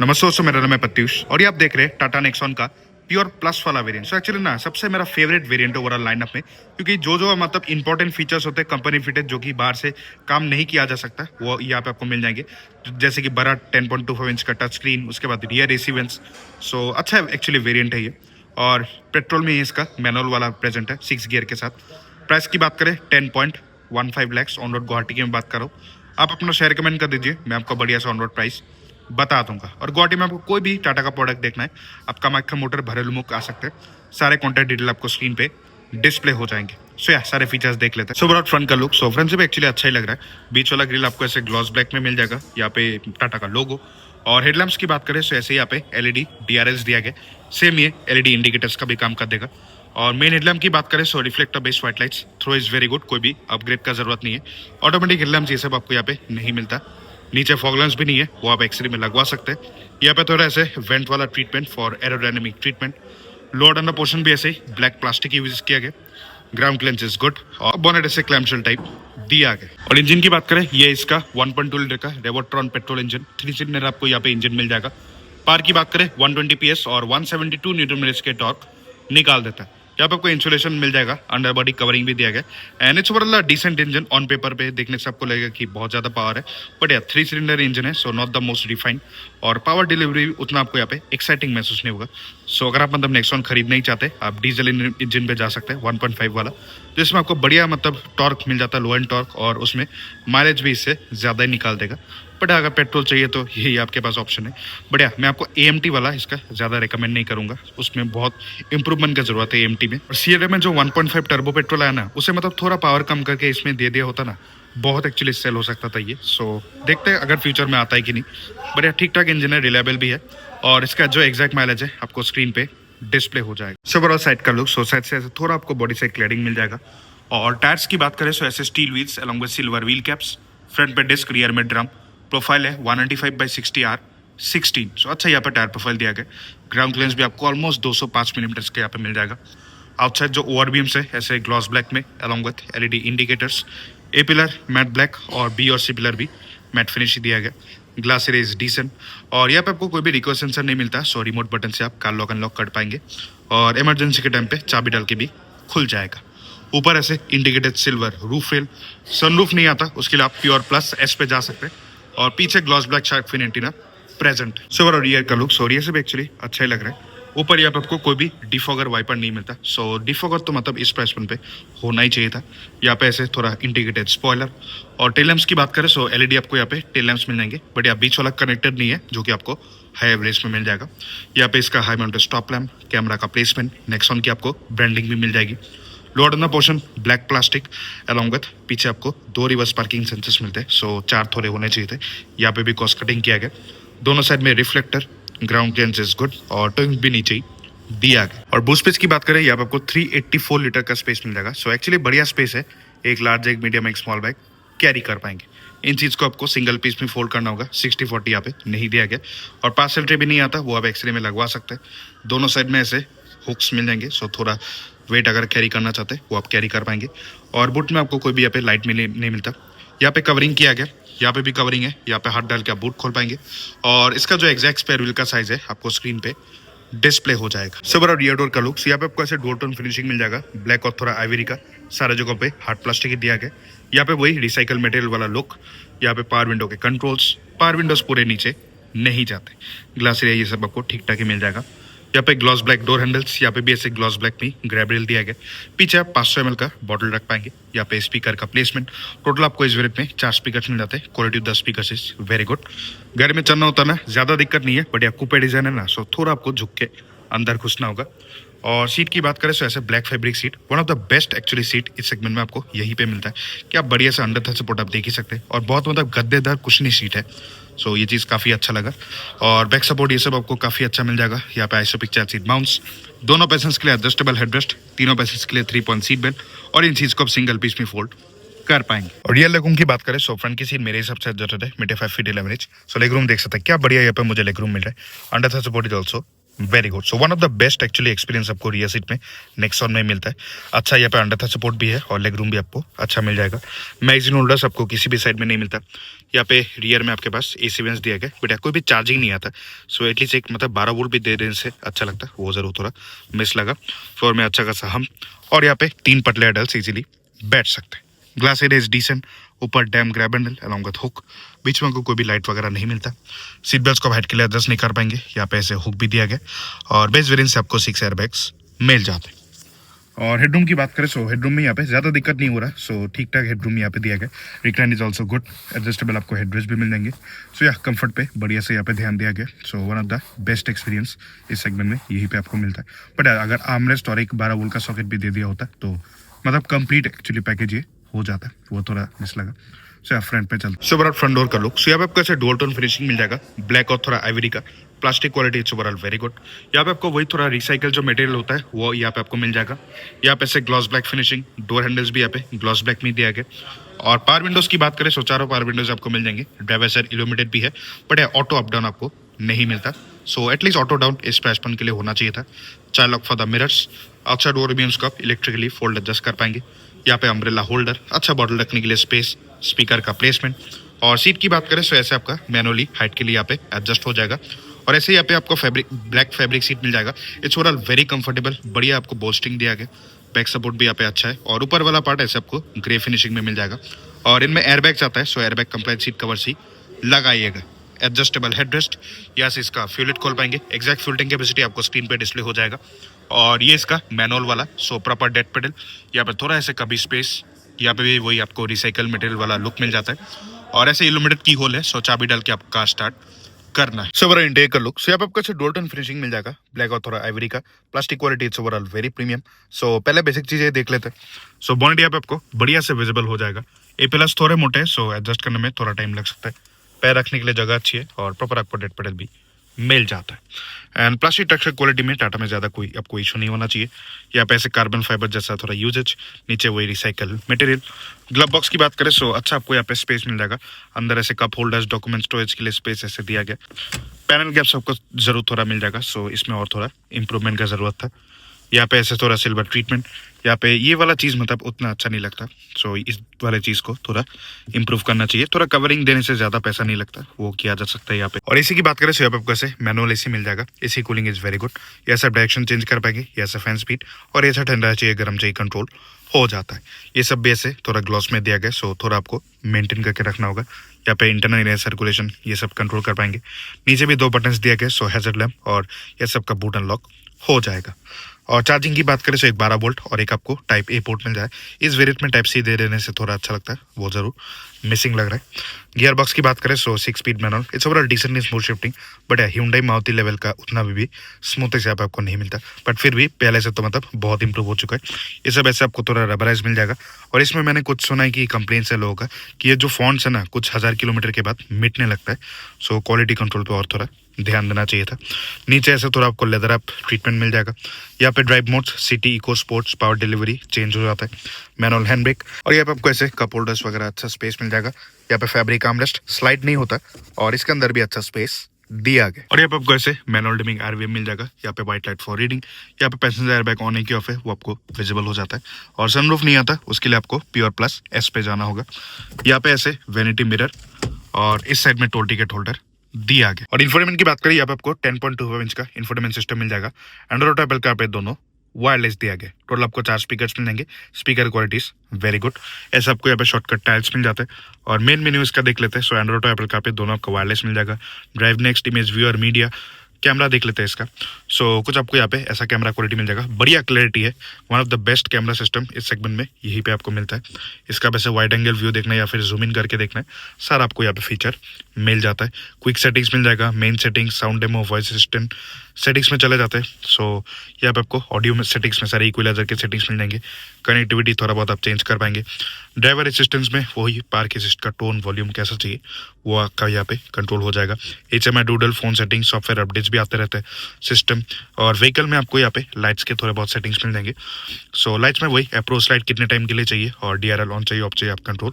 नमस्ते दोस्तों, मेरा नाम है प्रत्युष और ये आप देख रहे हैं टाटा नेक्सॉन का प्योर प्लस वाला वेरिएंट। सो एक्चुअली ना सबसे मेरा फेवरेट वेरिएंट ओवरऑल लाइनअप में, क्योंकि जो मतलब इंपॉर्टेंट फीचर्स होते हैं कंपनी फिटेड जो कि बाहर से काम नहीं किया जा सकता, वो यहाँ पे आपको मिल जाएंगे। जैसे कि बड़ा 10.25 इंच का टच स्क्रीन, उसके बाद रियर एसी वेंट्स। सो अच्छा एक्चुअली वेरियंट है ये। और पेट्रोल में ही इसका मैनुअल वाला प्रेजेंट है 6 गियर के साथ। प्राइस की बात करें 10.15 लैक्स ऑन रोड गुवाहाटी की मैं बात कर रहा हूँ। आप अपना शेयर कमेंट कर दीजिए, मैं आपको बढ़िया सा ऑन रोड प्राइस बता दूंगा। और गुवाहाटी में आपको कोई भी टाटा का प्रोडक्ट देखना है, आप कामाख्या मोटर भरेलू मुख आ सकते हैं। सारे कॉन्टैक्ट डिटेल आपको स्क्रीन पे डिस्प्ले हो जाएंगे। सो या सारे फीचर्स देख लेते हैं। सो बड़ा फ्रंट का लुक, सो फ्रंट से भी एक्चुअली अच्छा ही लग रहा है। बीच वाला ग्रिल आपको ऐसे ग्लॉस ब्लैक में मिल जाएगा, यहाँ पे टाटा का लोगो। और हेडलैम्प्स की बात करें तो ऐसे यहाँ पे एलईडी DRS दिया गया, सेम ये एलईडी इंडिकेटर्स का भी काम कर देगा। और मेन हेडलैम्प की बात करें so reflector based white lights, throw is very good, कोई भी अपग्रेड का जरूरत नहीं है। ऑटोमेटिक हेडलैम्प्स ये सब आपको यहाँ पे नहीं मिलता। नीचे फॉग लैंप्स भी नहीं है, वो आप एक्सरे में लगवा सकते हैं। यहाँ पे थोड़ा ऐसे वेंट वाला treatment for aerodynamic treatment. Lower under portion भी ऐसे ही ब्लैक प्लास्टिक यूज किया गया। ग्राउंड क्लियरेंस इज गुड और बोनेट ऐसे क्लैम्पशेल टाइप दिया गया। और इंजन की बात करें, ये इसका 1.2 लीटर का रेवोट्रॉन पेट्रोल इंजन 3 सिलेंडर आपको यहाँ पे इंजन मिल जाएगा। पावर की बात करें 120 PS और 172 न्यूटन मीटर के टॉर्क निकाल देता है। यहाँ पे आपको इंसुलेशन मिल जाएगा, अंडर बॉडी कवरिंग भी दिया गया। And it's overall decent engine. On paper पे देखने से आपको लगेगा कि बहुत ज्यादा पावर है, बट यार 3 सिलेंडर इंजन है, so not the most refined. और पावर डिलीवरी उतना आपको यहाँ पे एक्साइटिंग महसूस नहीं होगा। सो अगर आप मतलब नेक्सॉन खरीद नहीं चाहते, आप डीजल इंजन पे जा सकते हैं 1.5 वाला, जिसमें आपको बढ़िया मतलब टॉर्क मिल जाता है, लो एंड टॉर्क, और उसमें माइलेज भी इससे ज्यादा ही निकाल देगा। बट अगर पेट्रोल चाहिए तो यही आपके पास ऑप्शन है। बट यार मैं आपको AMT वाला इसका ज़्यादा रिकमेंड नहीं करूंगा, उसमें बहुत इंप्रूवमेंट की जरूरत है AMT में। और CLA में जो 1.5 टर्बो पेट्रोल आया ना, उसे मतलब थोड़ा पावर कम करके इसमें दे दिया होता ना, बहुत एक्चुअली सेल हो सकता था ये। सो देखते हैं अगर फ्यूचर में आता है कि नहीं। बट यार ठीक ठाक इंजन है, रिलायबल भी है। और इसका जो एग्जैक्ट माइलेज है आपको स्क्रीन पे डिस्प्ले हो जाएगा। सो ओवरऑल साइड का लुक, सो साइड से ऐसे थोड़ा आपको बॉडी साइड क्लैडिंग मिल जाएगा। और टायर्स की बात करें सो ऐसे steel wheels along with silver wheel caps. Front पे डिस्क, रियर में ड्रम। प्रोफाइल है 195/60R16। सो अच्छा यहाँ पे टायर प्रोफाइल दिया गया। ग्राउंड क्लियरेंस भी आपको ऑलमोस्ट 205 मिलीमीटर के यहाँ पे मिल जाएगा। आउटसाइड जो ओवर बीम्स है ऐसे ग्लॉस ब्लैक में along with LED indicators. A pillar matte black और B और C पिलर भी मैट फिनिश दिया गया। Glass area is decent. और यहाँ पे आपको कोई भी रिकॉर्ड सेंसर नहीं मिलता, सो रिमोट बटन से आप कार लॉक अनलॉक कर पाएंगे। और इमरजेंसी के टाइम पे चाबी डाल के भी खुल जाएगा। ऊपर ऐसे indicated silver roof rail. Sunroof नहीं आता, उसके लिए आप प्योर प्लस S पे जा सकते हैं। और पीछे gloss black shark fin antenna present. So और रियर का लुक, सो रियर से भी एक्चुअली अच्छा ही लग रहा है। ऊपर यहाँ पे आपको कोई भी डिफॉगर वाइपर नहीं मिलता, सो डिफॉगर तो मतलब इस प्राइस पे होना ही चाहिए था। यहाँ पे ऐसे थोड़ा इंटीग्रेटेड स्पॉइलर। और टेल लैम्प्स की बात करें सो एलईडी आपको यहाँ पे टेल लैम्प्स मिल जाएंगे, बट यहाँ बीच वाला कनेक्टेड नहीं है, जो कि आपको हाई एवरेज में मिल जाएगा। यहाँ पे इसका high mounted stop lamp, camera का प्लेसमेंट, नेक्सॉन की आपको ब्रांडिंग भी मिल जाएगी। लोअर अंदर portion black plastic along with पीछे आपको 2 रिवर्स पार्किंग सेंसर्स मिलते हैं, सो 4 थोड़े होने चाहिए थे। यहाँ पे भी कॉस्ट कटिंग किया गया। दोनों साइड में reflector, ground clearance is good और टोइंग भी नीचे ही दिया गया। और बूट स्पेस की बात करें, यहाँ पे आपको 384 लीटर का स्पेस मिल जाएगा। सो एक्चुअली बढ़िया स्पेस है, एक लार्ज, एक मीडियम, एक स्मॉल बैग कैरी कर पाएंगे। इन चीज़ को आपको सिंगल पीस में फोल्ड करना होगा। 60/40 यहाँ पे नहीं दिया गया। और पार्सल ट्रे भी नहीं आता, वो आप एक्सरे में लगवा सकते हैं। दोनों साइड में ऐसे हुक्स मिल जाएंगे, सो थोड़ा वेट अगर कैरी करना चाहते हैं वो आप कैरी कर पाएंगे। और बूट में आपको कोई भी यहाँ पे लाइट नहीं मिलता। यहाँ पे कवरिंग किया गया, यहाँ पे भी कवरिंग है, यहाँ पे हाथ डाल के आप बूट खोल पाएंगे। और इसका जो एग्जैक्ट स्पेयर व्हील का साइज है आपको स्क्रीन पे डिस्प्ले हो जाएगा। सब और रियर डोर का लुक्स, यहाँ पे आपको ऐसे डोर टोन फिनिशिंग मिल जाएगा, ब्लैक और थोड़ा आइवरी का। सारे जगहों पे हार्ड प्लास्टिक ही दिया गया। यहाँ पे वही रिसाइकल मटेरियल वाला लुक। यहाँ पे पावर विंडो के कंट्रोल्स, पावर विंडोज पूरे नीचे नहीं जाते। ग्लास एरिया ये सब आपको ठीक ठाक ही मिल जाएगा। यहाँ पे ग्लॉस ब्लैक डोर हैंडल्स, यहाँ पे भी ऐसे ग्लॉस ब्लैक में ग्रैब रेल दिया गया। पीछे आप 500 ml का बॉटल रख पाएंगे। यहाँ पे स्पीकर का प्लेसमेंट। टोटल आपको इस वेरिएंट में 4 स्पीकर मिल जाते हैं। Quality of the speaker is very good. गाड़ी में चलना होता ना, ज्यादा दिक्कत नहीं है, बट यह कूपे डिजाइन है ना, सो थोड़ा आपको झुक के अंदर घुसना होगा। और सीट की बात करें तो ऐसे black fabric seat, one of the best actually seat इस सेगमेंट में आपको यहीं पे मिलता है कि आप बढ़िया से अंडर था सपोर्ट आप देख ही सकते हैं। और बहुत मतलब गद्देदार कुशनी सीट है, सो ये चीज़ काफ़ी अच्छा लगा। और बैक सपोर्ट ये सब आपको काफ़ी अच्छा मिल जाएगा। यहाँ पे आइसोपिक चाइल्ड सीट माउंट्स, दोनों पैसेंजर्स के लिए एडजस्टेबल हेडरेस्ट, तीनों पैसेंजर्स के लिए 3 पॉइंट सीट बेल्ट। और इन चीज़ को आप सिंगल पीस में फोल्ड कर पाएंगे। और रियर लेग रूम की बात करें सो फ्रंट की सीट मेरे हिसाब से एडजस्टेड है, 5 फीट 11 इंच। सो लेग रूम देख सकते हैं क्या बढ़िया यहाँ पे मुझे लेग रूम मिल रहा है। अंडर था support is also very good. So one of the best actually experience आपको रियर सीट में नेक्सॉन में मिलता है। अच्छा यहाँ पे अंडर था सपोर्ट भी है और लेग रूम भी आपको अच्छा मिल जाएगा। मैगजीन होल्डर्स आपको किसी भी साइड में नहीं मिलता। यहाँ पे रियर में आपके पास AC वेंट्स दिया गया, बट कोई भी चार्जिंग नहीं आता। सो एटलीस्ट एक मतलब 12 वोल्ट भी दे देने से अच्छा लगता है, वो जरूर थोड़ा मिस लगा। फ्लोर में अच्छा खासा हम, और यहाँ पे 3 पतले एडल्ट इजीली बैठ सकते हैं। ग्लास एरिया इज डिसेंट, ऊपर डैम grab handle along with hook, बीच में आपको कोई भी लाइट वगैरह नहीं मिलता। सीट बेल्ट को हाइट के लिए एडजस्ट नहीं कर पाएंगे, यहाँ पे ऐसे हुक भी दिया गया, और बेस वेरिएंट से आपको 6 एयरबैग्स मिल जाते हैं। और हेडरूम की बात करें सो हेडरूम में यहाँ पे ज़्यादा दिक्कत नहीं हो रहा। सो ठीक ठाक हेडरूम यहाँ पे दिया गया। Recline is also good, adjustable आपको हेडरेस्ट भी मिल जाएंगे। सो या कंफर्ट पे बढ़िया से यहाँ पे ध्यान दिया गया। So one of the best experience इस सेगमेंट में यहीं पे आपको मिलता है। बट अगर आर्मरेस्ट और एक 12 वोल्ट का सॉकेट भी दे दिया होता तो मतलब कंप्लीट एक्चुअली पैकेज ये हो जाता है, वो थोड़ा मिस लगा। सो आप फ्रंट पे चलते। सो ओवरऑल फ्रंट डोर का लुक, सो यहाँ पे आपको ऐसे डुअल टोन फिनिशिंग मिल जाएगा, ब्लैक और थोड़ा आइवरी का। Plastic quality it's overall very good. यहाँ पे आपको वही थोड़ा रिसाइकल जो मटेरियल होता है वो यहाँ पे आपको मिल जाएगा। यहाँ पे ऐसे gloss black finishing, door handles भी यहाँ पे ग्लॉस ब्लैक में दिया गया। और पावर विंडोज की बात करें सो चारों पावर विंडोज आपको मिल जाएंगे। ड्राइवर साइड इल्यूमिनेटेड भी है, बट ऑटो अप डाउन आपको नहीं मिलता। सो एटलीस्ट ऑटो डाउन इस प्राइसपॉइंट के लिए होना चाहिए था। Child lock for the mirrors, outside door भी उसको आप इलेक्ट्रिकली फोल्ड एडजस्ट कर पाएंगे। यहाँ पे अम्ब्रेला होल्डर, अच्छा बॉटल रखने के लिए स्पेस, स्पीकर का प्लेसमेंट। और सीट की बात करें सो ऐसे आपका मैनुअली हाइट के लिए यहाँ पे एडजस्ट हो जाएगा। और ऐसे यहाँ पे आपको ब्लैक फैब्रिक सीट मिल जाएगा। इट्स ओवरऑल वेरी कंफर्टेबल, बढ़िया आपको बोस्टिंग दिया गया। बैक सपोर्ट भी यहाँ पे अच्छा है, और ऊपर वाला पार्ट ऐसे आपको ग्रे फिनिशिंग में मिल जाएगा। और इनमें एयरबैग्स आता है, सो एयरबैग कंप्लाइंट सीट कवर्स ही लगाइएगा। एडजस्टेबल हेडरेस्ट, यहाँ से इसका फ्यूल खोल पाएंगे। एग्जैक्ट फ्यूल टैंक कैपेसिटी आपको स्क्रीन पे डिस्प्ले हो जाएगा। और ये इसका मैनुअल वाला, सो प्रॉपर डेड पेडल। यहाँ पर थोड़ा ऐसे कभी स्पेस, यहाँ पे भी वही आपको रिसाइकल मटेरियल वाला लुक मिल जाता है। और ऐसे इल्यूमिनेटेड की होल है, सो चाबी डाल के आपको कार स्टार्ट करना है। सो ओवरऑल इंटीरियर का लुक, सो यहाँ पे आपको डुअल टोन फिनिशिंग मिल जाएगा, ब्लैक और थोड़ा आइवरी का। Plastic quality it's overall very premium. So पहले बेसिक चीजें देख लेते हैं। सो बोनेट यहाँ पे आपको बढ़िया से विजिबल हो जाएगा। A+ थोड़े मोटे हैं, सो एडजस्ट करने में थोड़ा टाइम लग सकता है। पैर रखने के लिए जगह अच्छी है, और प्रॉपर आपको डेड पेडल भी मिल जाता है। एंड प्लास्टिक टेक्सचर क्वालिटी में टाटा में ज़्यादा कोई आपको इशू नहीं होना चाहिए। यहाँ पे ऐसे कार्बन फाइबर जैसा थोड़ा यूजेज, नीचे वही रिसाइकल मटेरियल। ग्लव बॉक्स की बात करें सो अच्छा आपको यहाँ पे स्पेस मिल जाएगा। अंदर ऐसे कप होल्डर्स, डॉक्यूमेंट स्टोरेज के लिए स्पेस ऐसे दिया गया। पैनल गैप्स आपको जरूर थोड़ा मिल जाएगा, सो इसमें और थोड़ा इंप्रूवमेंट का ज़रूरत था। यहाँ पे ऐसे थोड़ा सिल्वर ट्रीटमेंट, यहाँ पे ये वाला चीज़ मतलब उतना अच्छा नहीं लगता। सो इस वाले चीज़ को थोड़ा इंप्रूव करना चाहिए। थोड़ा कवरिंग देने से ज़्यादा पैसा नहीं लगता, वो किया जा सकता है यहाँ पे। और एसी की बात करें सो यहाँ पे आपको ऐसे मैनुअल AC मिल जाएगा। AC cooling is very good. यहाँ से डायरेक्शन चेंज कर पाएंगे, यहाँ से फैन स्पीड, और ऐसा ठंडा चाहिए गर्म चाहिए कंट्रोल हो जाता है। ये सब भी ऐसे थोड़ा ग्लॉस में दिया गया, सो थोड़ा आपको मेंटेन करके रखना होगा। यहाँ पे इंटरनल एयर सर्कुलेशन ये सब कंट्रोल कर पाएंगे। नीचे भी 2 बटन्स दिया गया, सो हैजर्ड लैम्प और यह सब का बूट अनलॉक हो जाएगा। और चार्जिंग की बात करें तो एक 12 वोल्ट और एक आपको टाइप A पोर्ट मिल जाए। इस वेरिएंट में टाइप C दे देने से थोड़ा अच्छा लगता है, वो जरूर मिसिंग लग रहा है। गियर बॉक्स की बात करें सो 6 speed manual, it's overall decently smooth shifting, but Hyundai Maruti level का उतना भी स्मूथ से आपको नहीं मिलता, बट फिर भी पहले से तो मतलब बहुत इंप्रूव हो चुका है। ये सब ऐसे आपको थोड़ा रबराइज मिल जाएगा। और इसमें मैंने कुछ सुना है कि कंप्लेन है लोगों का कि ये जो फॉन्ट्स है ना कुछ 1000 किलोमीटर के बाद मिटने लगता है। सो क्वालिटी कंट्रोल पे और थोड़ा ध्यान देना चाहिए था। नीचे ऐसे थोड़ा आपको लेदर अप ट्रीटमेंट मिल जाएगा। यहाँ पे drive modes, city, eco sports, power delivery change हो जाता है। मैनुअल हैंड ब्रेक, और यहाँ पे आपको ऐसे कप होल्डर्स वगैरह अच्छा स्पेस मिल जाएगा। यहाँ पे फैब्रिक आर्मरेस्ट स्लाइड नहीं होता, और इसके अंदर भी अच्छा स्पेस दिया गया। और यहाँ पे आपको ऐसे मैनुअल डिमिंग RVM मिल जाएगा। यहाँ पे व्हाइट लाइट फॉर रीडिंग, यहाँ पे पैसेंजर एयरबैग ऑन है कि ऑफ है वो आपको विजिबल हो जाता है। और सनरूफ नहीं आता, उसके लिए आपको Pure+ S पे जाना होगा। यहाँ पे ऐसे वैनिटी मिरर, और इस साइड में टोल टिकट होल्डर दिया गया। और इन्फोटेनमेंट की बात करें यहाँ पे आपको 10.25 इंच का इन्फोटेनमेंट सिस्टम मिल जाएगा। एंड्रॉइड और एप्पल कारप्ले दोनों वायरलेस दिया गया। टोटल आपको 4 स्पीकर्स मिल जाएंगे। Speaker qualities very good. ऐसा आपको यहाँ पे शॉर्टकट टाइल्स मिल जाता है। और मेन मेन्यू इसका देख लेते हैं। सो एंड्रॉइड और एप्पल कारप्ले दोनों आपको वायरलेस मिल जाएगा। Drive next, image viewer, media, camera देख लेते हैं इसका। सो कुछ आपको यहाँ पे ऐसा कैमरा क्वालिटी मिल जाएगा, बढ़िया क्लैरिटी है। One of the best camera system इस सेगमेंट में यहीं पे आपको मिलता है। इसका वैसे वाइड एंगल व्यू देखना है या फिर जूम इन करके देखना है, सारा आपको यहाँ पे फीचर मिल जाता है। क्विक सेटिंग्स मिल जाएगा, main settings, sound demo, voice assistant settings में चले जाते हैं। सो यहाँ पे आपको ऑडियो में सेटिंग्स में सारे इक्वलाइजर के सेटिंग्स मिल जाएंगे। कनेक्टिविटी थोड़ा बहुत आप चेंज कर पाएंगे। ड्राइवर असिस्टेंस में वही पार्क असिस्ट का टोन, वॉल्यूम कैसा चाहिए वो आपका यहाँ पे कंट्रोल हो जाएगा। HMI doodle, phone setting, software updates भी आते रहते हैं सिस्टम। और व्हीकल में आपको यहाँ पे लाइट्स के थोड़े बहुत सेटिंग्स मिल जाएंगे। सो लाइट्स में वही अप्रोच लाइट कितने टाइम के लिए चाहिए और DRL ऑन चाहिए ऑफ चाहिए आप कंट्रोल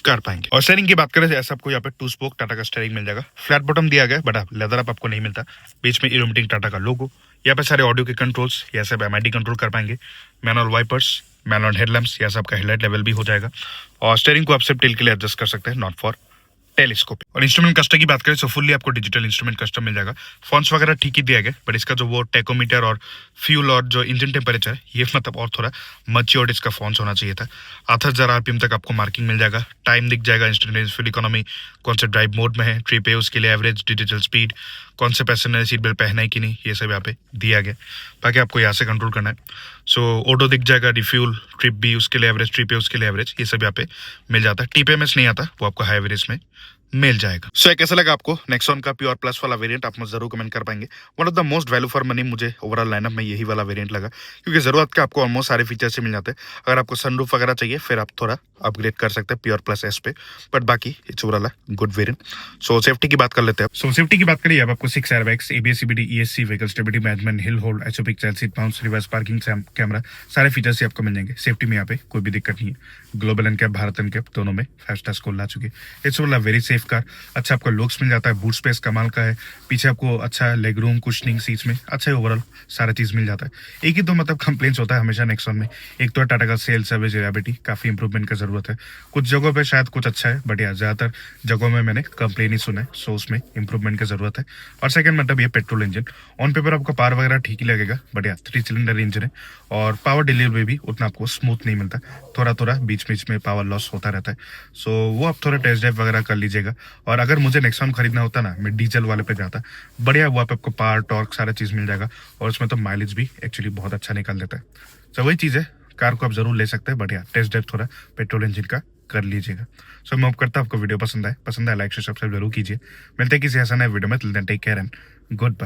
कर पाएंगे। और स्टेयरिंग की बात करें तो ऐसा आपको यहाँ पे 2 स्पोक टाटा का स्टेयरिंग मिल जाएगा, फ्लैट बॉटम दिया गया बट लेदर अप आपको नहीं मिलता, बीच में इरोमिटिंग टाटा का लोगो, यहाँ पे सारे ऑडियो के कंट्रोल्स, यह सब एमआईडी कंट्रोल कर पाएंगे, मैनुअल वाइपर्स, मैनुअल हेडलैम्प्स, यह सब का हेडलाइट लेवल भी हो जाएगा। और स्टेयरिंग को आप सिर्फ टिल्ट के लिए एडजस्ट कर सकते हैं, नॉट फॉर टेलीस्कोप। और इंस्ट्रूमेंट कस्टम की बात करें तो फुल्ली आपको डिजिटल इंस्ट्रूमेंट कस्टम मिल जाएगा, फॉन्ट्स वगैरह ठीक ही दिया गया, बट इसका जो वो टेकोमीटर और फ्यूल और जो इंजन टेम्परेचर है ये मतलब और थोड़ा मच्योर्ड इसका फॉन्ट्स होना चाहिए था। 8000 आरपीएम तक आपको मार्किंग मिल जाएगा, टाइम दिख जाएगा, इंस्टेंटेनियस फ्यूल इकोनॉमी, कौन से ड्राइव मोड में है, ट्रिप है उसके लिए एवरेज, डिजिटल स्पीड, कौन से पैसेंजर ने सीट बेल्ट पहना है कि नहीं, ये सब यहाँ पे दिया गया, बाकी आपको यहाँ से कंट्रोल करना है। सो ऑटो दिख जाएगा, रिफ्यूल, ट्रिप भी उसके लिए एवरेज, ट्रिप है उसके लिए एवरेज, ये सब यहाँ पे मिल जाता है। टीपीएमएस नहीं आता, वो आपको हाई एवरेज में मिल जाएगा। सो कैसा लगा आपको नेक्सॉन का प्योर प्लस वाला वेरिएंट, आप मुझे जरूर कमेंट कर पाएंगे। One of the most value for money मुझे ओवरऑल लाइनअप में यही वाला वेरिएंट लगा, क्योंकि जरूरत का आपको ऑलमोस्ट सारे फीचर्स से मिल जाते हैं। अगर आपको सनरूफ वगैरह चाहिए फिर आप थोड़ा अपग्रेड कर सकते हैं प्योर प्लस एस पे, बट बाकी it's overall good variant. So safety की बात कर लेते हैं। सो सेफ्टी की बात करिए, अब आपको 6 airbags, ABS, CBD, ESC, vehicle stability management, hill hold, एचओपिक child seat mounts, reverse parking camera, सारे फीचर्स आपको मिल जाएंगे। सेफ्टी में यहाँ पे कोई भी दिक्कत नहीं है, ग्लोबल एनकैप, भारत एनकैप दोनों में 5 स्टार स्कोर ला चुके। It's overall very safe car. अच्छा आपको लुक्स मिल जाता है, बूट स्पेस कमाल का है, पीछे आपको अच्छा लेग रूम, कुशनिंग सीट्स में अच्छा ओवरऑल सारा चीज मिल जाता है। एक ही तो मतलब कंप्लेंट्स होता है हमेशा नेक्सॉन में, एक तो टाटा का सेल सर्विस रिलायबिलिटी, काफी इंप्रूवमेंट का जरूरत है। कुछ जगहों पे शायद कुछ अच्छा है, बट यार ज्यादातर जगहों में मैंने कंप्लेन ही सुना है, सो उसमें इंप्रूवमेंट की जरूरत है। और सेकंड मतलब ये पेट्रोल इंजन, ऑन पेपर आपको पावर वगैरह ठीक ही लगेगा, बट यार 3 सिलेंडर इंजन है और पावर डिलीवरी भी उतना आपको स्मूथ नहीं मिलता, थोड़ा थोड़ा बीच बीच में पावर लॉस होता रहता है। सो वो आप थोड़ा टेस्ट ड्राइव वगैरह कर लीजिएगा। और अगर मुझे नेक्सॉन खरीदना होता ना, मैं डीजल वाले पे जाता, बढ़िया वहाँ पे आपको पावर टॉर्क सारा चीज मिल जाएगा, और उसमें तो माइलेज भी एक्चुअली बहुत अच्छा निकल देता है। सो वही चीज है, कार को आप जरूर ले सकते हैं, बढ़िया टेस्ट ड्राइव थोड़ा पेट्रोल इंजन का कर लीजिएगा। सो मैं होप करता हूँ आपको वीडियो पसंद आए लाइक से सब्सक्राइब जरूर कीजिए। मिलते हैं किसी ऐसा नए वीडियो में, till then take care and good bye.